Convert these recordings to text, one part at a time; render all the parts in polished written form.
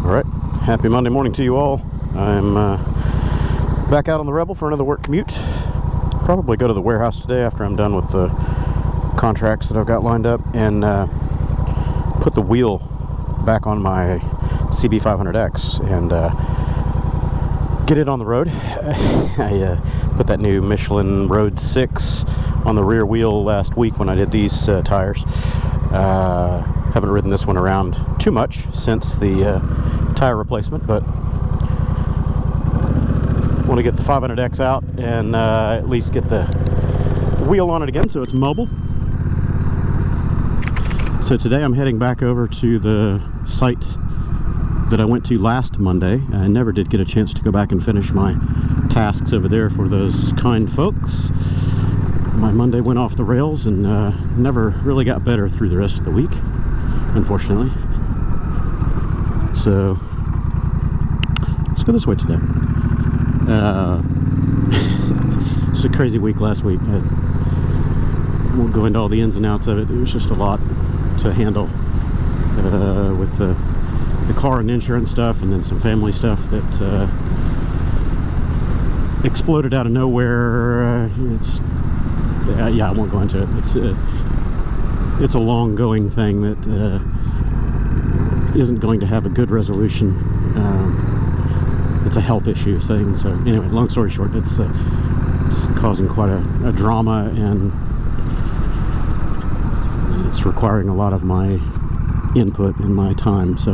Alright, happy Monday morning to you all. I'm back out on the Rebel for another work commute. Probably go to the warehouse today after I'm done with the contracts that I've got lined up and put the wheel back on my CB500X and get it on the road. I put that new Michelin Road 6 on the rear wheel last week when I did these tires. Haven't ridden this one around too much since the tire replacement, but want to get the 500X out and at least get the wheel on it again so it's mobile. So today I'm heading back over to the site that I went to last Monday. I never did get a chance to go back and finish my tasks over there for those kind folks. My Monday went off the rails and never really got better through the rest of the week, unfortunately. So let's go this way today. It's a crazy week last week. I won't go into all the ins and outs of it. It was just a lot to handle with the car and insurance stuff, and then some family stuff that exploded out of nowhere. Yeah, I won't go into it. It's a long going thing that isn't going to have a good resolution. It's a health issue thing. So anyway, long story short, it's causing quite a drama, and it's requiring a lot of my input and my time. So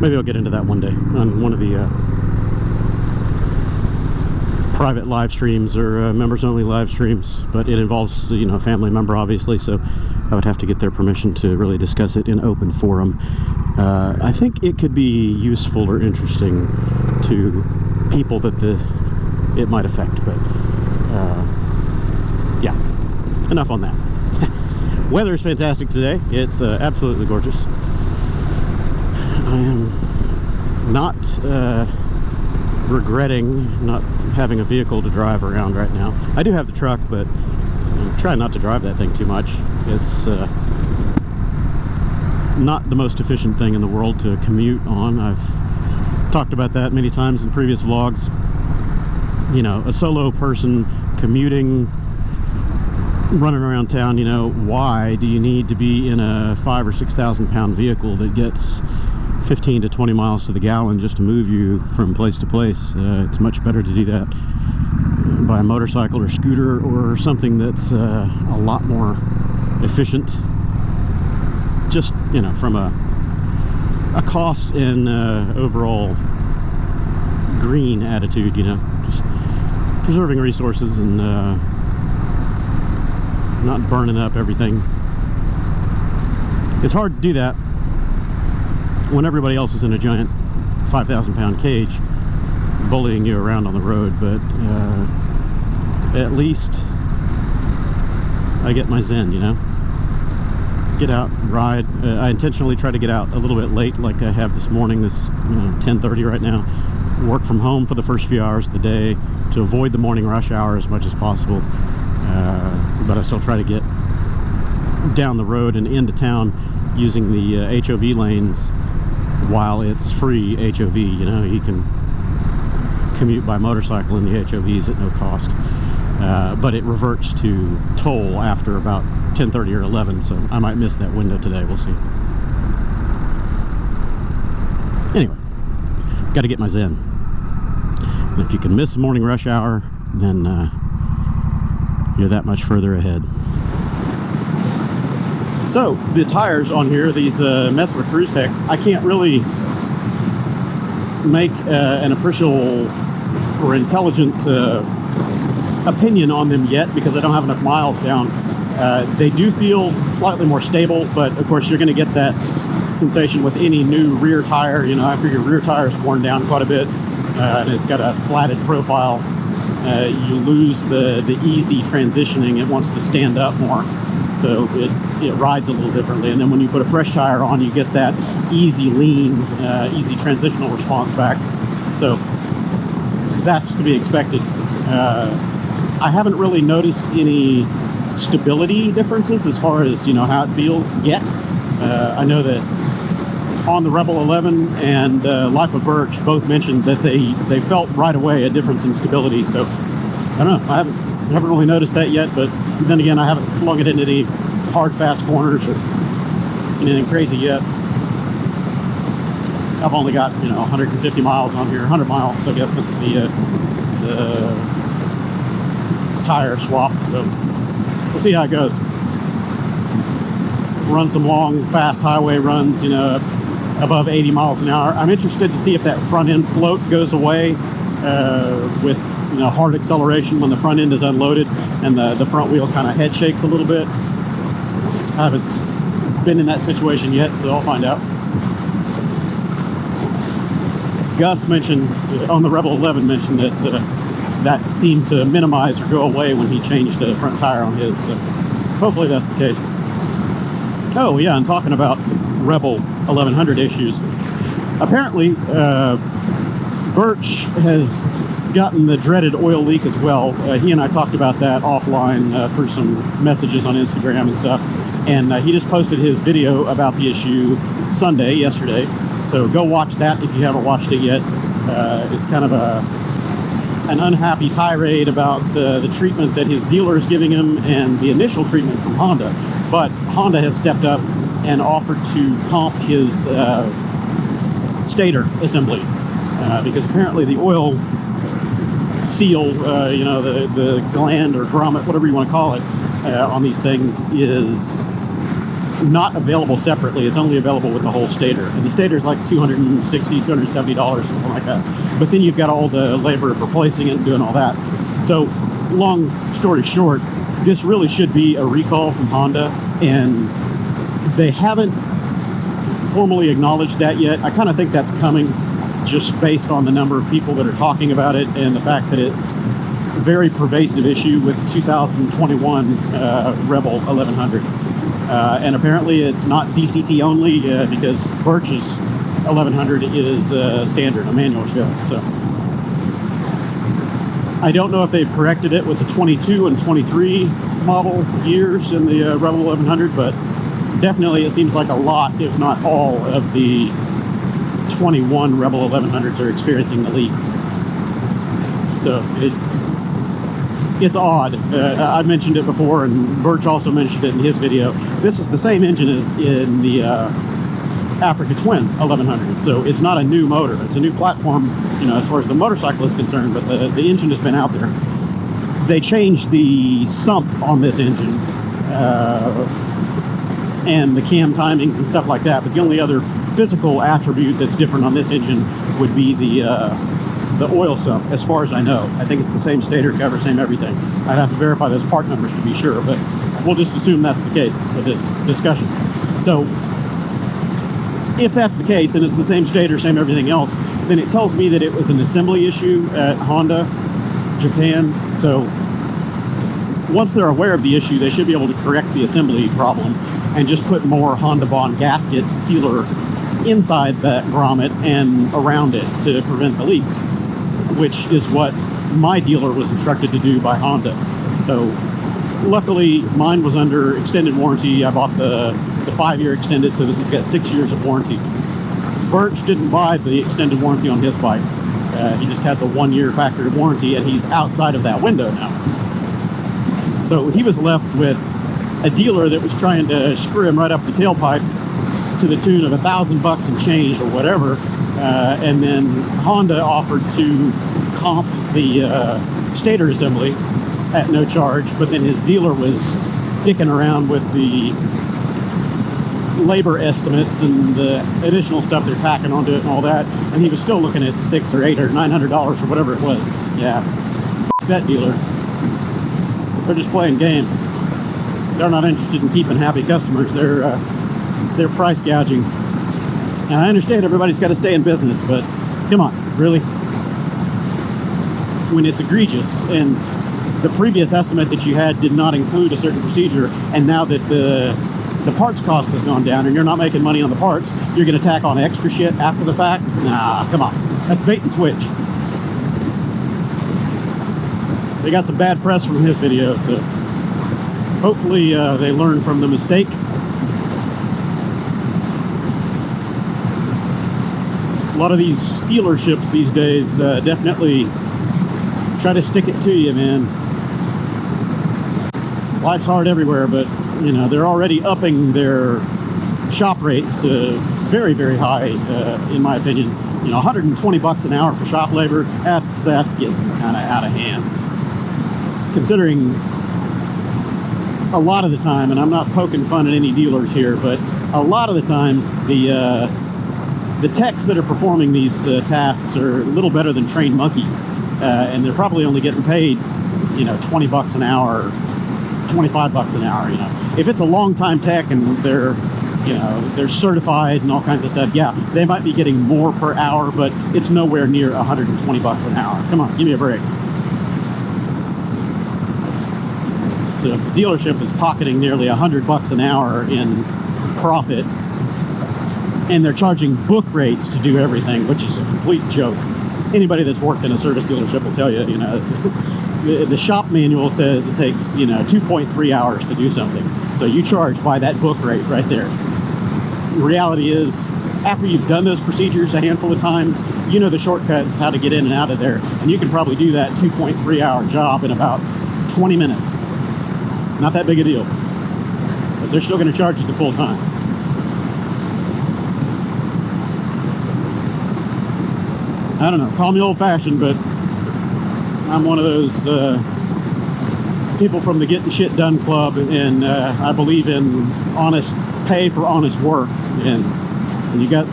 maybe I'll get into that one day on one of the private live streams or members only live streams, but it involves, a family member obviously, so I would have to get their permission to really discuss it in open forum. I think it could be useful or interesting to people that it might affect, but yeah, enough on that. Weather is fantastic today. It's absolutely gorgeous. I am not regretting not having a vehicle to drive around right now. I do have the truck, but I'm trying not to drive that thing too much. It's not the most efficient thing in the world to commute on. I've talked about that many times in previous vlogs. A solo person commuting, running around town, why do you need to be in a 5,000 or 6,000 pound vehicle that gets 15 to 20 miles to the gallon just to move you from place to place? It's much better to do that by a motorcycle or scooter or something that's a lot more efficient, just from a cost and overall green attitude, just preserving resources and not burning up everything. It's hard to do that when everybody else is in a giant 5,000 pound cage bullying you around on the road, but at least I get my zen, get out, ride. I intentionally try to get out a little bit late, like I have this morning. This 10:30 right now. Work from home for the first few hours of the day to avoid the morning rush hour as much as possible, but I still try to get down the road and into town using the HOV lanes while it's free HOV. You can commute by motorcycle in the HOVs at no cost, but it reverts to toll after about 10:30 or 11, so I might miss that window today. We'll see. Anyway, got to get my zen. And if you can miss the morning rush hour, then you're that much further ahead. So the tires on here, these Metzeler Cruisetecs, I can't really make an appreciable or intelligent opinion on them yet because I don't have enough miles down. They do feel slightly more stable, but of course you're going to get that sensation with any new rear tire. After your rear tire is worn down quite a bit and it's got a flatted profile, you lose the easy transitioning. It wants to stand up more, so it rides a little differently. And then when you put a fresh tire on, you get that easy lean, easy transitional response back. So that's to be expected. I haven't really noticed any stability differences as far as how it feels yet. I know that on the Rebel 11 and LifeOfBurch both mentioned that they felt right away a difference in stability. So I don't know, I haven't really noticed that yet, but then again, I haven't flung it into any hard, fast corners or anything crazy yet. I've only got, 150 miles on here, 100 miles, I guess, since the tire swap. So we'll see how it goes. Run some long, fast highway runs, above 80 miles an hour. I'm interested to see if that front end float goes away with hard acceleration when the front end is unloaded and the front wheel kind of head shakes a little bit. I haven't been in that situation yet, so I'll find out. Gus mentioned on the Rebel 11 mentioned that that seemed to minimize or go away when he changed the front tire on his. So hopefully that's the case. Oh yeah, and talking about Rebel 1100 issues, apparently Birch has gotten the dreaded oil leak as well. He and I talked about that offline through some messages on Instagram and stuff, and he just posted his video about the issue yesterday. So go watch that if you haven't watched it yet. It's kind of an unhappy tirade about the treatment that his dealer is giving him and the initial treatment from Honda. But Honda has stepped up and offered to comp his stator assembly because apparently the oil seal, the gland or grommet, whatever you want to call it, on these things is not available separately. It's only available with the whole stator, and the stator is like $260, $270, something like that. But then you've got all the labor of replacing it and doing all that. So long story short, this really should be a recall from Honda, and they haven't formally acknowledged that yet. I kind of think that's coming just based on the number of people that are talking about it and the fact that it's a very pervasive issue with 2021 Rebel 1100s. And apparently it's not DCT only because Birch's 1100 is standard, a manual shift. So I don't know if they've corrected it with the 22 and 23 model years in the Rebel 1100, but definitely it seems like a lot, if not all, of the 21 Rebel 1100s are experiencing the leaks. So it's odd. I mentioned it before, and Birch also mentioned it in his video. This is the same engine as in the Africa Twin 1100, so it's not a new motor. It's a new platform, as far as the motorcycle is concerned, but the engine has been out there. They changed the sump on this engine and the cam timings and stuff like that, but the only other physical attribute that's different on this engine would be the oil sump, as far as I know. I think it's the same stator cover, same everything. I'd have to verify those part numbers to be sure, but we'll just assume that's the case for this discussion. So if that's the case, and it's the same stator, same everything else, then it tells me that it was an assembly issue at Honda Japan. So once they're aware of the issue, they should be able to correct the assembly problem and just put more Honda Bond gasket sealer inside that grommet and around it to prevent the leaks, which is what my dealer was instructed to do by Honda. So luckily mine was under extended warranty. I bought the 5-year extended, so this has got 6 years of warranty. Birch didn't buy the extended warranty on his bike. He just had the 1-year factory warranty, and he's outside of that window now. So he was left with a dealer that was trying to screw him right up the tailpipe to the tune of $1,000 and change or whatever, and then Honda offered to comp the stator assembly at no charge, but then his dealer was dicking around with the labor estimates and the additional stuff they're tacking onto it and all that, and he was still looking at $600 or $800 or $900 or whatever it was. Yeah, f that dealer. They're just playing games. They're not interested in keeping happy customers. They're price gouging. And I understand everybody's got to stay in business, but come on, really? When it's egregious, and the previous estimate that you had did not include a certain procedure, and now that the parts cost has gone down and you're not making money on the parts, you're going to tack on extra shit after the fact? Nah, come on. That's bait and switch. They got some bad press from his video, so hopefully they learn from the mistake. lot of these dealerships these days definitely try to stick it to you, man. Life's hard everywhere, but you know, they're already upping their shop rates to very, very high, in my opinion. You know, 120 bucks an hour for shop labor, that's getting kind of out of hand. Considering a lot of the time, and I'm not poking fun at any dealers here, but a lot of the times the techs that are performing these tasks are a little better than trained monkeys, and they're probably only getting paid, you know, 20 bucks an hour, 25 bucks an hour. You know, if it's a long time tech and they're, you know, they're certified and all kinds of stuff, yeah, they might be getting more per hour, but it's nowhere near 120 bucks an hour. Come on, give me a break. So if the dealership is pocketing nearly 100 bucks an hour in profit, and they're charging book rates to do everything, which is a complete joke. Anybody that's worked in a service dealership will tell you, you know, the shop manual says it takes, you know, 2.3 hours to do something. So you charge by that book rate right there. The reality is, after you've done those procedures a handful of times, you know the shortcuts, how to get in and out of there. And you can probably do that 2.3 hour job in about 20 minutes. Not that big a deal. But they're still going to charge you the full time. I don't know, call me old-fashioned, but I'm one of those people from the Getting Shit Done Club, and I believe in honest pay for honest work. And you got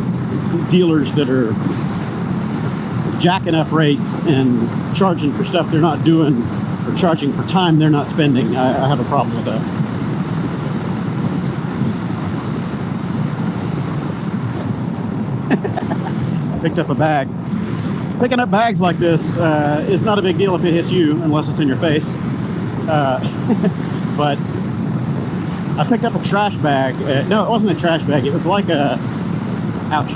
dealers that are jacking up rates and charging for stuff they're not doing, or charging for time they're not spending. I have a problem with that. I picked up a bag. Picking up bags like this is not a big deal if it hits you, unless it's in your face. But I picked up a trash bag. No, it wasn't a trash bag. It was like a... Ouch.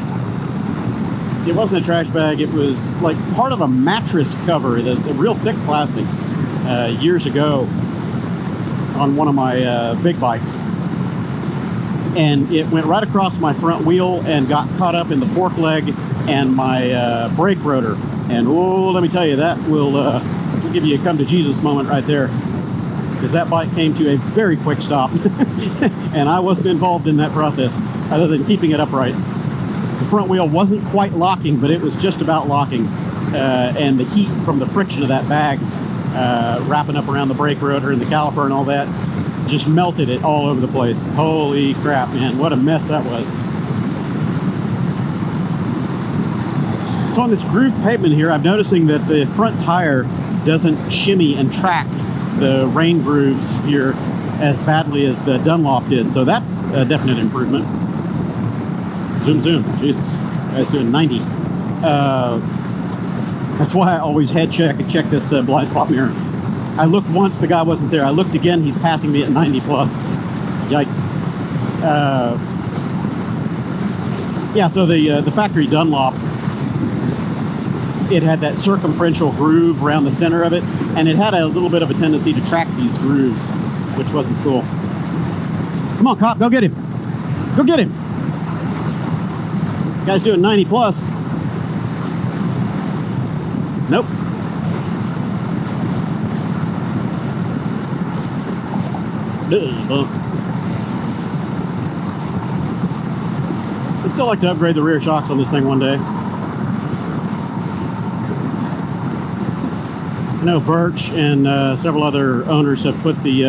It wasn't a trash bag. It was like part of a mattress cover, the real thick plastic, years ago on one of my big bikes. And it went right across my front wheel and got caught up in the fork leg and my brake rotor. And oh, let me tell you, that will give you a come to Jesus moment right there, because that bike came to a very quick stop. And I wasn't involved in that process other than keeping it upright. The front wheel wasn't quite locking, but it was just about locking. And the heat from the friction of that bag wrapping up around the brake rotor and the caliper and all that just melted it all over the place. Holy crap, man, what a mess that was. So on this groove pavement here, I'm noticing that the front tire doesn't shimmy and track the rain grooves here as badly as the Dunlop did. So that's a definite improvement. Zoom, zoom, Jesus. Guy's doing 90. That's why I always head check and check this blind spot mirror. I looked once, the guy wasn't there. I looked again, he's passing me at 90 plus. Yikes. Yeah, so the factory Dunlop, it had that circumferential groove around the center of it, and it had a little bit of a tendency to track these grooves, which wasn't cool. Come on, cop, go get him. Go get him. Guy's doing 90 plus. Nope. I'd still like to upgrade the rear shocks on this thing one day. I know Birch and several other owners have put the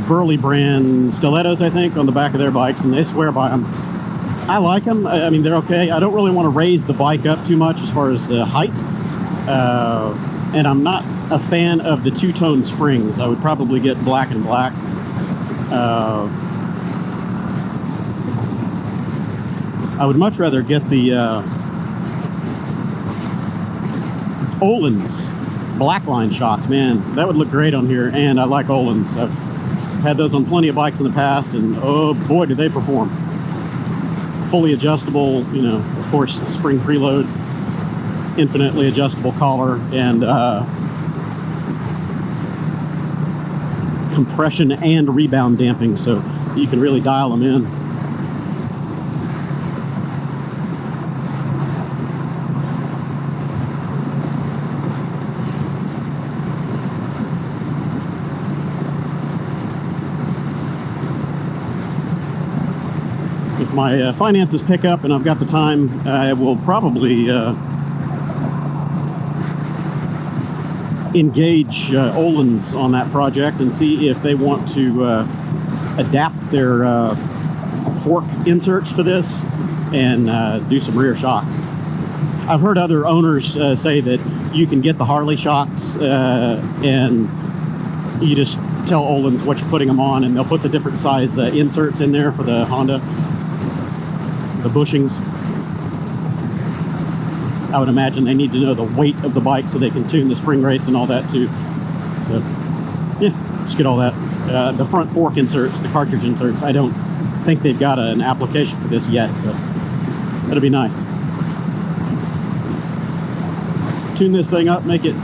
Burly Brand stilettos, I think, on the back of their bikes, and they swear by them. I like them. I mean, they're okay. I don't really want to raise the bike up too much as far as height. And I'm not a fan of the two-tone springs. I would probably get black and black. I would much rather get the Öhlins blackline shocks. Man, that would look great on here, and I like Öhlins. I've had those on plenty of bikes in the past, and oh boy, do they perform. Fully adjustable, you know, of course, spring preload, infinitely adjustable collar, and compression and rebound damping, so you can really dial them in. if my finances pick up and I've got the time, I will probably engage Öhlins on that project and see if they want to adapt their fork inserts for this and do some rear shocks. I've heard other owners say that you can get the Harley shocks and you just tell Öhlins what you're putting them on, and they'll put the different size inserts in there for the Honda, the bushings. I would imagine they need to know the weight of the bike so they can tune the spring rates and all that too. So yeah, just get all that. The front fork inserts, the cartridge inserts, I don't think they've got an application for this yet, but that'll be nice. Tune this thing up, make it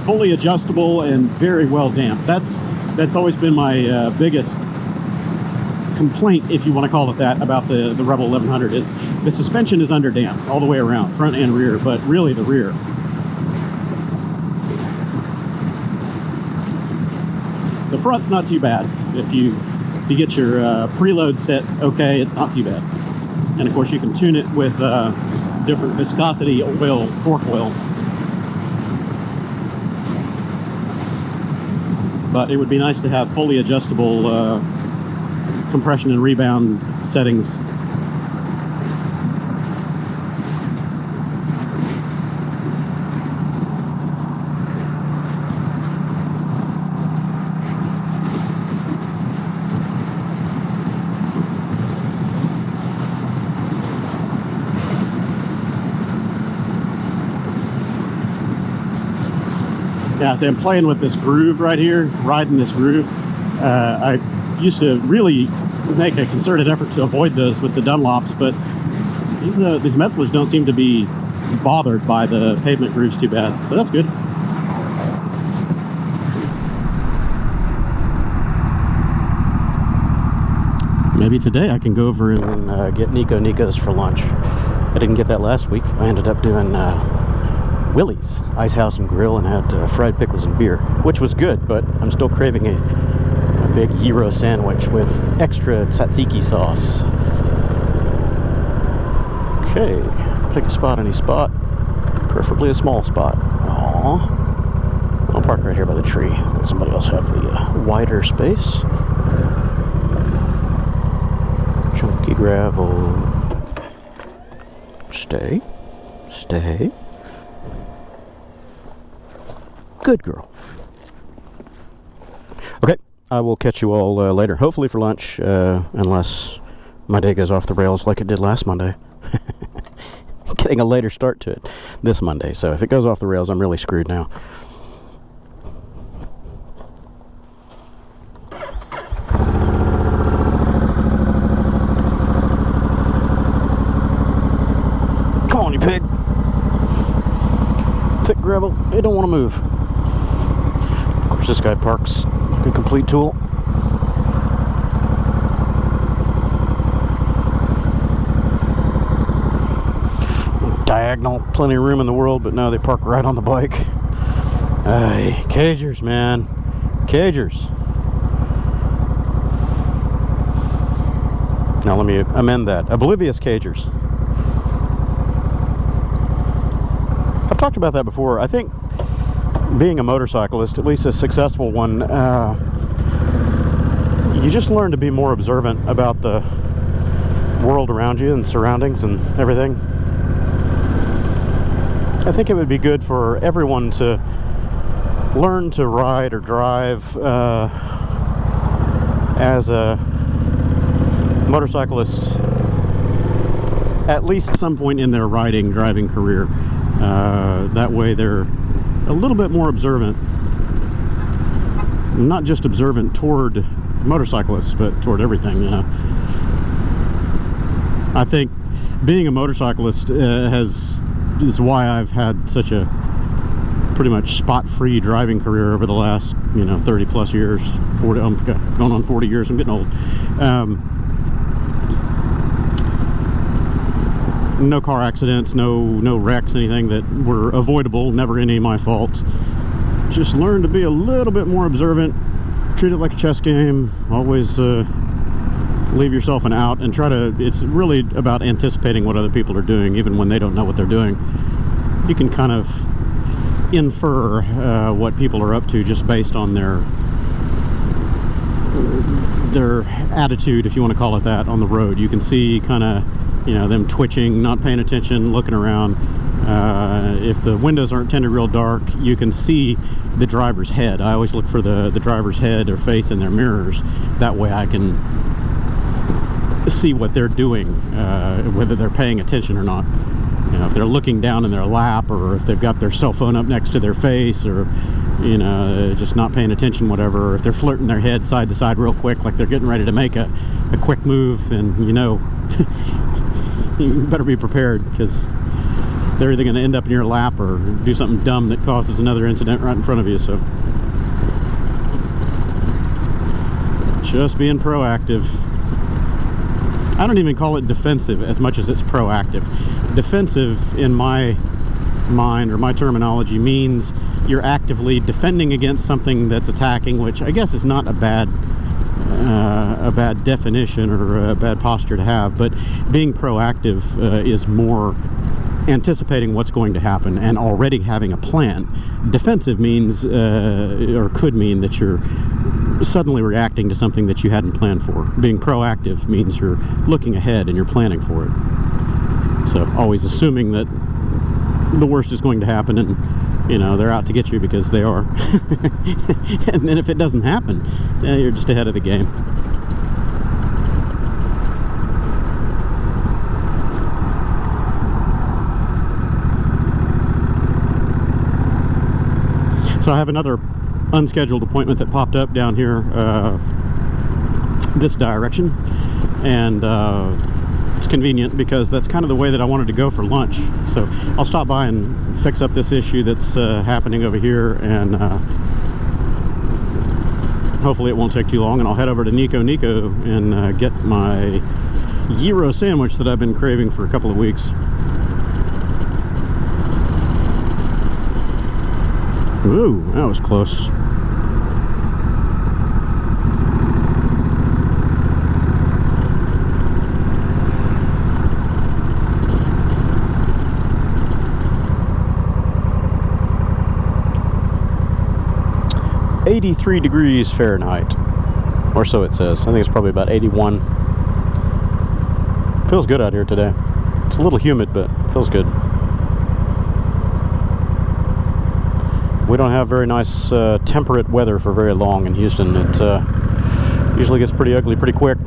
fully adjustable and very well damped. That's always been my biggest complaint, if you want to call it that, about the Rebel 1100 is the suspension is underdamped all the way around, front and rear, but really the rear. The front's not too bad. If you get your preload set okay, it's not too bad. And of course you can tune it with different viscosity oil, fork oil. But it would be nice to have fully adjustable compression and rebound settings. Yeah, so I'm playing with this groove right here, riding this groove. I used to really make a concerted effort to avoid those with the Dunlops, but these Metzlers don't seem to be bothered by the pavement grooves too bad, so that's good. Maybe today I can go over and get Niko's for lunch. I didn't get that last week. I ended up doing Willie's Ice House and Grill and had fried pickles and beer, which was good, but I'm still craving a big gyro sandwich with extra tzatziki sauce. Okay, pick a spot, any spot, preferably a small spot. Aww. I'll park right here by the tree. Let somebody else have the wider space. Chunky gravel. Stay. Stay. Good girl. Okay, I will catch you all later, hopefully for lunch, unless my day goes off the rails like it did last Monday. Getting a later start to it this Monday, so if it goes off the rails, I'm really screwed now. Come on, you pig. Thick gravel, it don't want to move. Of course, this guy parks like a complete tool. Diagonal, plenty of room in the world, but no, they park right on the bike. Hey, cagers, man. Cagers. Now let me amend that. Oblivious cagers. I've talked about that before. I think being a motorcyclist, at least a successful one, you just learn to be more observant about the world around you and surroundings and everything. I think it would be good for everyone to learn to ride or drive as a motorcyclist at least at some point in their driving career. That way they're a little bit more observant. Not just observant toward motorcyclists, but toward everything, you know. I think being a motorcyclist is why I've had such a pretty much spot-free driving career over the last, 30 plus years, 40, going on 40 years. I'm getting old. No car accidents, no wrecks, anything that were avoidable, never any of my fault. Just learn to be a little bit more observant, treat it like a chess game, always leave yourself an out and try to, it's really about anticipating what other people are doing, even when they don't know what they're doing. You can kind of infer what people are up to just based on their attitude, if you want to call it that, on the road. You can see kind of, you know, them twitching, not paying attention, looking around. If the windows aren't tinted real dark, you can see the driver's head. I always look for the driver's head or face in their mirrors. That way I can see what they're doing, whether they're paying attention or not. You know, if they're looking down in their lap, or if they've got their cell phone up next to their face, or, you know, just not paying attention, whatever. Or if they're flirting their head side to side real quick, like they're getting ready to make a quick move, and, you know, you better be prepared, because they're either going to end up in your lap or do something dumb that causes another incident right in front of you. So just being proactive. I don't even call it defensive as much as it's proactive. Defensive, in my mind, or my terminology, means you're actively defending against something that's attacking, which I guess is not a bad definition or a bad posture to have. But being proactive is more anticipating what's going to happen and already having a plan. Defensive means, or could mean, that you're suddenly reacting to something that you hadn't planned for. Being proactive means you're looking ahead and you're planning for it. So always assuming that the worst is going to happen, and, you know, they're out to get you, because they are. And then if it doesn't happen, you're just ahead of the game. So I have another unscheduled appointment that popped up down here this direction, and it's convenient because that's kind of the way that I wanted to go for lunch. So I'll stop by and fix up this issue that's happening over here, and hopefully it won't take too long, and I'll head over to Niko and get my gyro sandwich that I've been craving for a couple of weeks. Ooh, that was close. "83 degrees Fahrenheit," or so it says. I think it's probably about 81. Feels good out here today. It's a little humid, but it feels good. We don't have very nice temperate weather for very long in Houston. It usually gets pretty ugly pretty quick.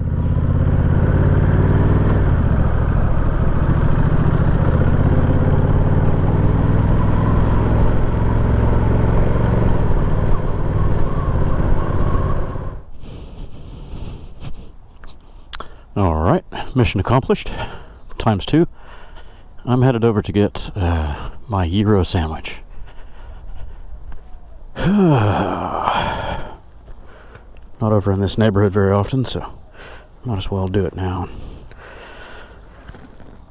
Alright, mission accomplished. ×2. I'm headed over to get my gyro sandwich. Not over in this neighborhood very often, so might as well do it now.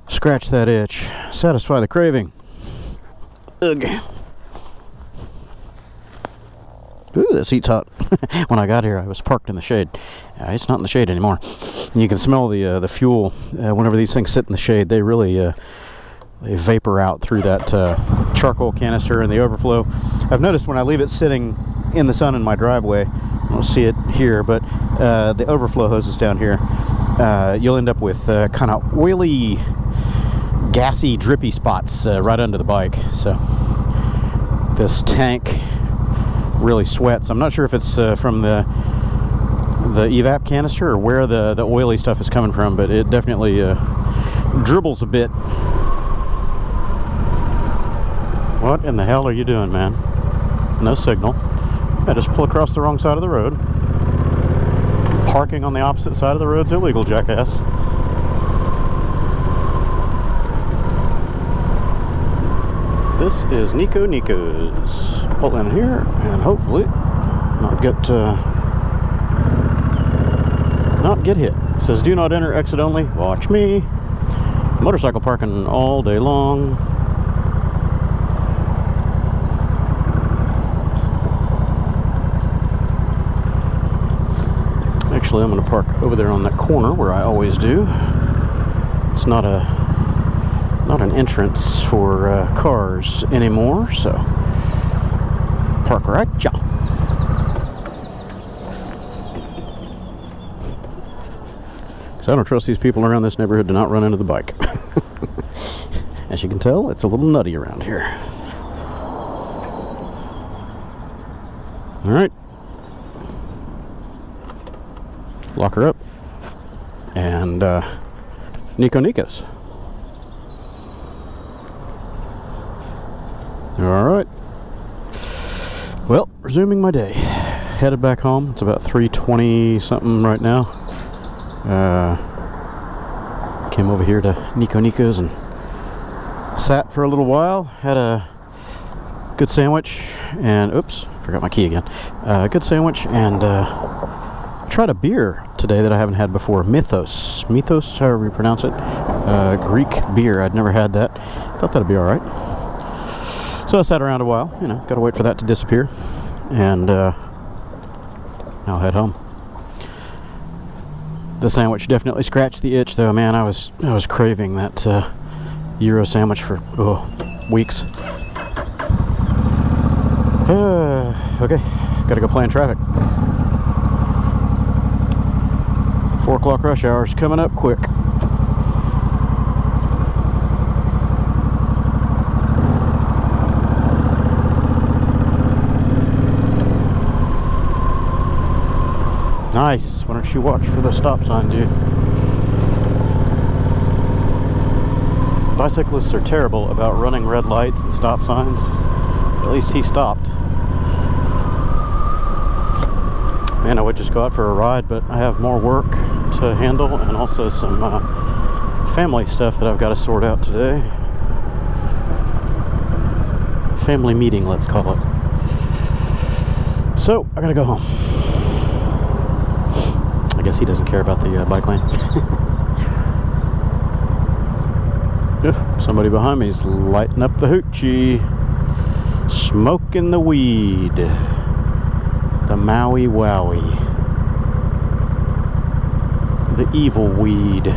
Scratch that itch, satisfy the craving. Ugh. Ooh, that seat's hot. When I got here, I was parked in the shade. It's not in the shade anymore. And you can smell the fuel whenever these things sit in the shade. They really they vapor out through that charcoal canister and the overflow. I've noticed when I leave it sitting in the sun in my driveway, I don't see it here, but the overflow hoses down here, you'll end up with kind of oily, gassy, drippy spots right under the bike. So this tank really sweats. I'm not sure if it's from the evap canister or where the oily stuff is coming from, but it definitely dribbles a bit. What in the hell are you doing, man? No signal. I just pull across the wrong side of the road. Parking on the opposite side of the road's illegal, jackass. This is Niko's. Pull in here and hopefully not get hit. It says do not enter, exit only. Watch me. Motorcycle parking all day long. Actually, I'm going to park over there on that corner where I always do. It's not an entrance for cars anymore, so park right here. Because I don't trust these people around this neighborhood to not run into the bike. As you can tell, it's a little nutty around here. All right. Lock her up. And Nikos. All right. Well, resuming my day. Headed back home. It's about 3:20 something right now. Came over here to Niko's and sat for a little while. Had a good sandwich and oops, forgot my key again. Good sandwich and tried a beer today that I haven't had before. Mythos, however you pronounce it. Greek beer. I'd never had that. Thought that'd be all right. So I sat around a while. You know, got to wait for that to disappear, and now head home. The sandwich definitely scratched the itch, though. Man, I was craving that gyro sandwich for weeks. Okay, gotta go plan traffic. 4 o'clock rush hour is coming up quick. Nice. Why don't you watch for the stop sign, dude? Bicyclists are terrible about running red lights and stop signs. At least he stopped. Man, I would just go out for a ride, but I have more work to handle and also some family stuff that I've got to sort out today. Family meeting, let's call it. So, I gotta go home. I guess he doesn't care about the bike lane. Somebody behind me is lighting up the hoochie. Smoking the weed. The Maui Wowie. The evil weed.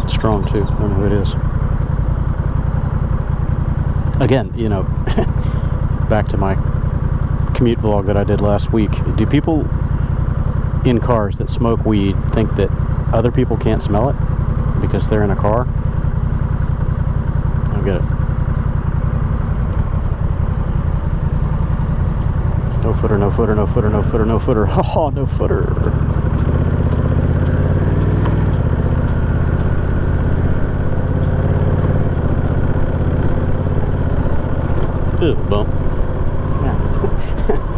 Strong too. I don't know who it is. Again, you know, back to my commute vlog that I did last week. Do people in cars that smoke weed think that other people can't smell it because they're in a car? I don't get it. No footer, no footer, no footer, no footer, no footer. Oh, no footer. Ew, bump. Yeah.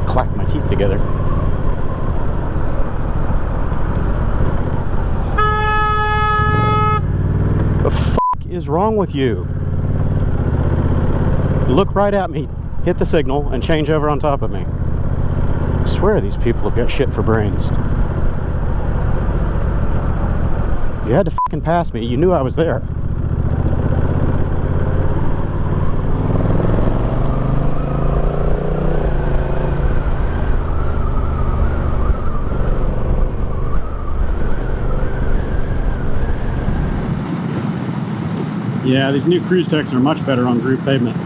Clack my teeth together. The fuck is wrong with you? Look right at me, hit the signal, and change over on top of me. I swear these people have got shit for brains. You had to fucking pass me. You knew I was there. Yeah, these new Cruisetecs are much better on group pavement.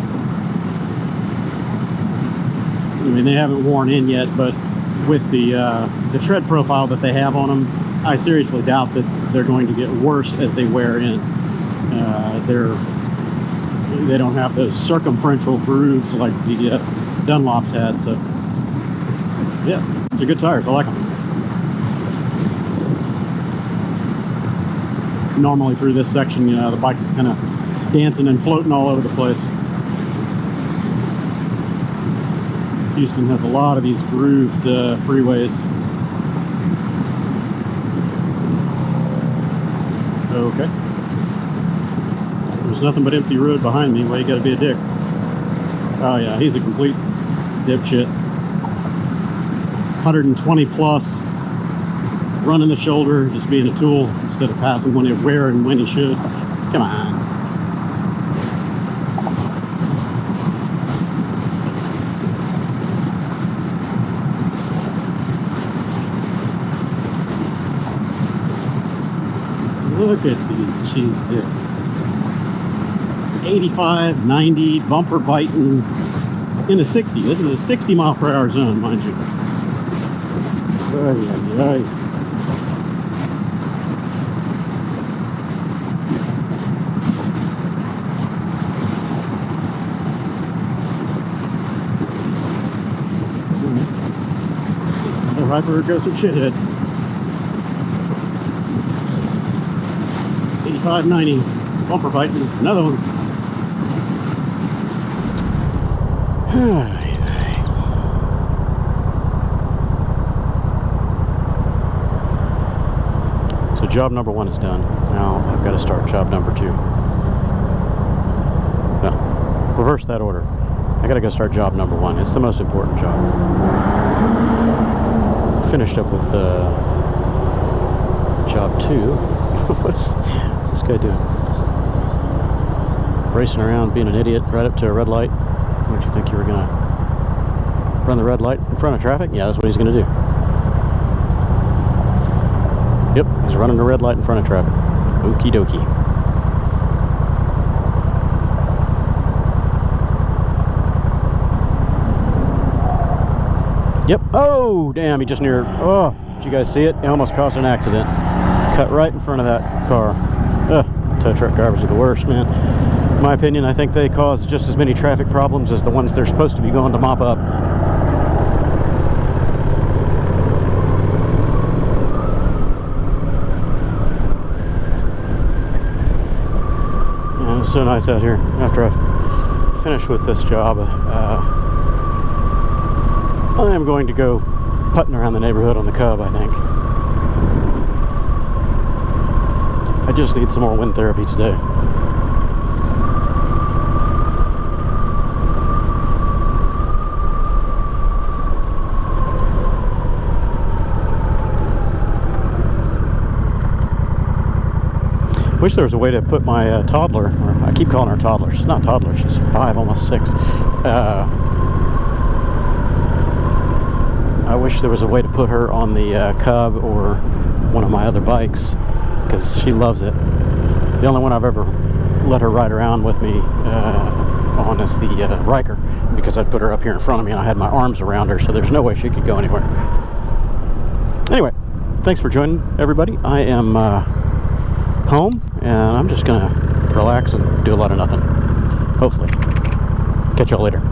I mean, they haven't worn in yet, but with the tread profile that they have on them, I seriously doubt that they're going to get worse as they wear in. They don't have those circumferential grooves like the Dunlops had, so yeah, these are good tires. I like them. Normally through this section, you know, the bike is kind of dancing and floating all over the place. Houston has a lot of these grooved freeways. Okay. There's nothing but empty road behind me. Why you gotta be a dick? Oh yeah, he's a complete dipshit. 120 plus, running the shoulder, just being a tool instead of passing when where and when he should. Come on. Look at these cheese dicks. 85, 90, bumper biting in the 60. This is a 60 mile per hour zone, mind you. Ay, ay, ay. Hyper aggressive shithead. 85, 90, bumper biting, another one. So job number 1 is done. Now I've got to start job number 2. No, reverse that order. I got to go start job number 1. It's the most important job. Finished up with job 2. What's this guy doing? Racing around, being an idiot, right up to a red light. What, you think you were gonna run the red light in front of traffic? Yeah, that's what he's gonna do. Yep, he's running the red light in front of traffic. Okie dokie. Yep. Oh, damn, he just near... Oh, did you guys see it? He almost caused an accident. Cut right in front of that car. Ugh, tow truck drivers are the worst, man. In my opinion, I think they cause just as many traffic problems as the ones they're supposed to be going to mop up. And it's so nice out here. After I finish with this job, I am going to go putting around the neighborhood on the Cub, I think. I just need some more wind therapy today. Wish there was a way to put my toddler, or I keep calling her toddler. She's not toddler, she's 5, almost 6. I wish there was a way to put her on the Cub or one of my other bikes, because she loves it. The only one I've ever let her ride around with me on is the Riker, because I'd put her up here in front of me and I had my arms around her, so there's no way she could go anywhere. Anyway, thanks for joining, everybody. I am home, and I'm just gonna relax and do a lot of nothing. Hopefully. Catch y'all later.